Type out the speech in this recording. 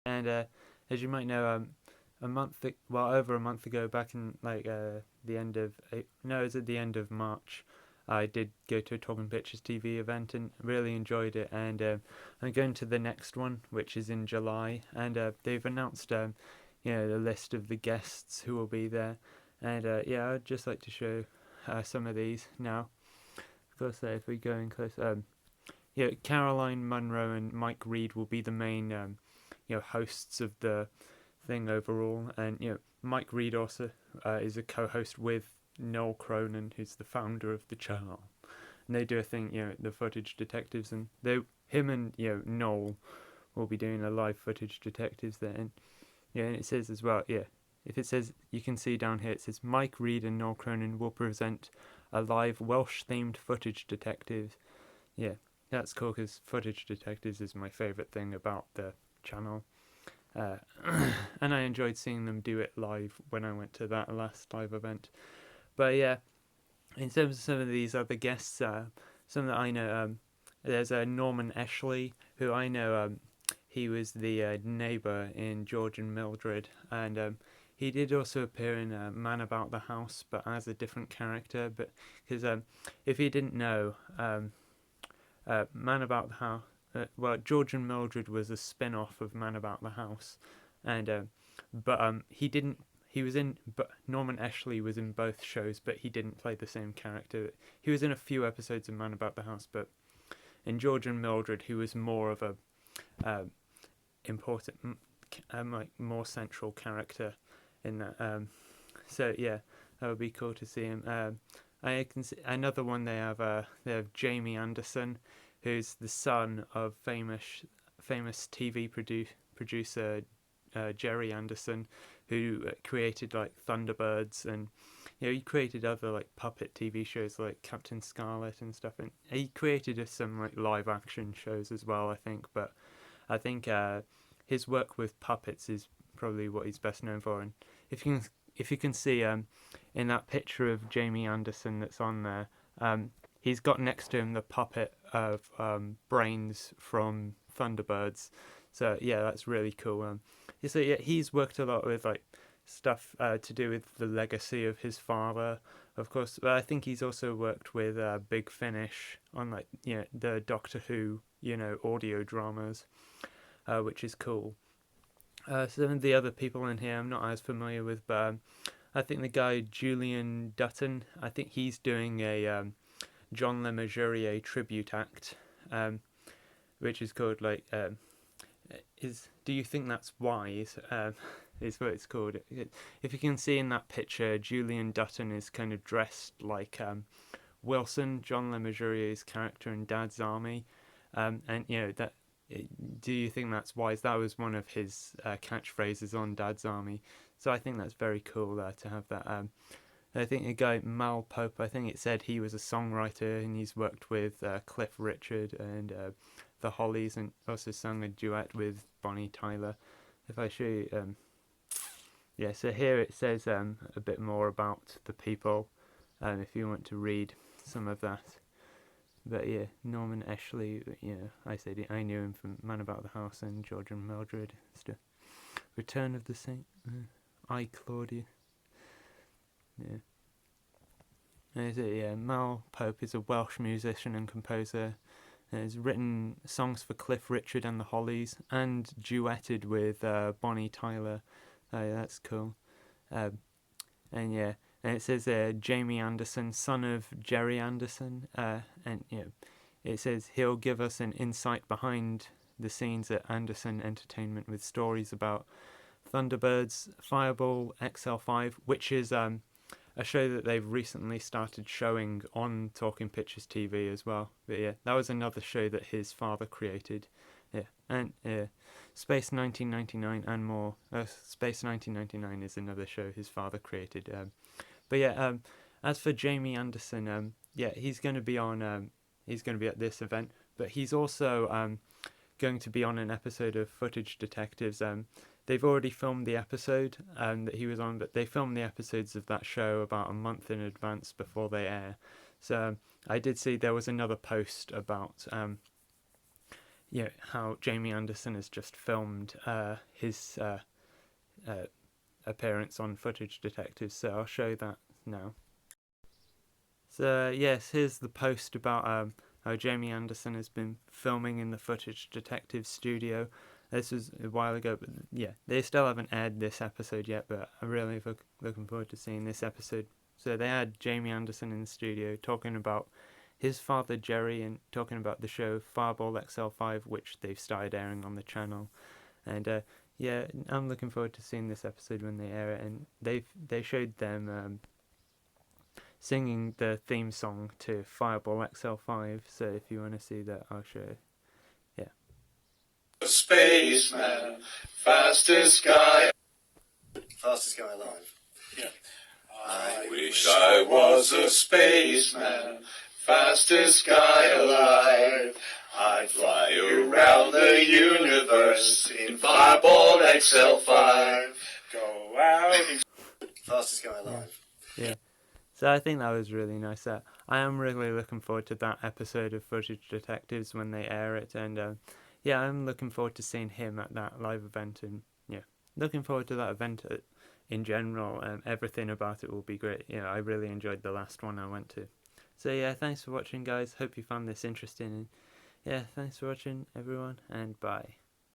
And as you might know, over a month ago, back in the end of no, it was at the end of March. I did go to a Talking Pictures TV event and really enjoyed it. And I'm going to the next one, which is in July. And they've announced, the list of the guests who will be there. And I'd just like to show some of these now. Of course, if we go in close, Caroline Munro and Mike Reed will be the main, hosts of the thing overall. And Mike Reed also is a co-host with Noel Cronin, who's the founder of the channel. And they do a thing, the Footage Detectives, and him and Noel will be doing a live Footage Detectives there. And and it says as well, if it says, you can see down here, it says Mike Reed and Noel Cronin will present a live Welsh-themed Footage Detectives. Yeah, that's cool, because Footage Detectives is my favourite thing about the channel. And I enjoyed seeing them do it live when I went to that last live event. But in terms of some of these other guests, some that I know, there's Norman Eshley, who I know, he was the neighbour in George and Mildred, and he did also appear in Man About the House, but as a different character. But because if you didn't know, Man About the House, George and Mildred was a spin-off of Man About the House, and he didn't. He was in, but Norman Eshley was in both shows, but he didn't play the same character. He was in a few episodes of Man About the House, but in George and Mildred, he was more of a important, more central character in that. That would be cool to see him. I can see another one. They have Jamie Anderson, who's the son of famous TV producer Jerry Anderson, who created like Thunderbirds, and he created other like puppet TV shows like Captain Scarlet and stuff, and he created some like live action shows as well, I think. But I think his work with puppets is probably what he's best known for. And if you can see in that picture of Jamie Anderson that's on there, he's got next to him the puppet of Brains from Thunderbirds. So that's really cool. He's worked a lot with like stuff to do with the legacy of his father, of course. But I think he's also worked with Big Finish on the Doctor Who audio dramas, which is cool. Some of the other people in here I'm not as familiar with, but I think the guy Julian Dutton, I think he's doing a John Le Mesurier tribute act, which is called Do You Think That's Wise? Is what it's called. If you can see in that picture, Julian Dutton is kind of dressed like Wilson, John Le Mesurier's character in Dad's Army, and that. Do you think that's wise? That was one of his catchphrases on Dad's Army. So I think that's very cool to have that. I think the guy Mal Pope, I think it said he was a songwriter, and he's worked with Cliff Richard and the Hollies, and also sung a duet with Bonnie Tyler. If I show you, so here it says a bit more about the people, if you want to read some of that. But Norman Eshley, I said I knew him from Man About the House and George and Mildred stuff. Return of the Saint, I Claudia. Mal Pope is a Welsh musician and composer. Has written songs for Cliff Richard and the Hollies, and duetted with Bonnie Tyler. That's cool. And it says Jamie Anderson, son of Jerry Anderson, and it says he'll give us an insight behind the scenes at Anderson Entertainment with stories about Thunderbirds, Fireball, XL5, which is a show that they've recently started showing on Talking Pictures TV as well. But that was another show that his father created. And Space 1999 and more. Space 1999 is another show his father created. As for Jamie Anderson, he's going to be on. He's going to be at this event, but he's also going to be on an episode of Footage Detectives. They've already filmed the episode that he was on, but they filmed the episodes of that show about a month in advance before they air. So I did see there was another post about yeah, how Jamie Anderson has just filmed his appearance on Footage Detectives. So I'll show that now. So yes, here's the post about how Jamie Anderson has been filming in the Footage Detectives studio. This was a while ago, but yeah, they still haven't aired this episode yet, but I'm really looking forward to seeing this episode. So they had Jamie Anderson in the studio talking about his father Jerry and talking about the show Fireball XL5, which they've started airing on the channel. And yeah, I'm looking forward to seeing this episode when they air it. And they showed them singing the theme song to Fireball XL5. So if you want to see that, I'll show you. Yeah. Spaceman, fastest guy alive. Yeah. I wish I was a spaceman, fastest guy alive. I'd fly around the universe in Fireball XL5. Go out and fastest guy alive. Yeah. So I think that was really nice. I am really looking forward to that episode of Footage Detectives when they air it, and yeah, I'm looking forward to seeing him at that live event, and yeah, looking forward to that event in general. Everything about it will be great. Yeah, I really enjoyed the last one I went to. So yeah, thanks for watching, guys. Hope you found this interesting. And yeah, thanks for watching, everyone, and bye.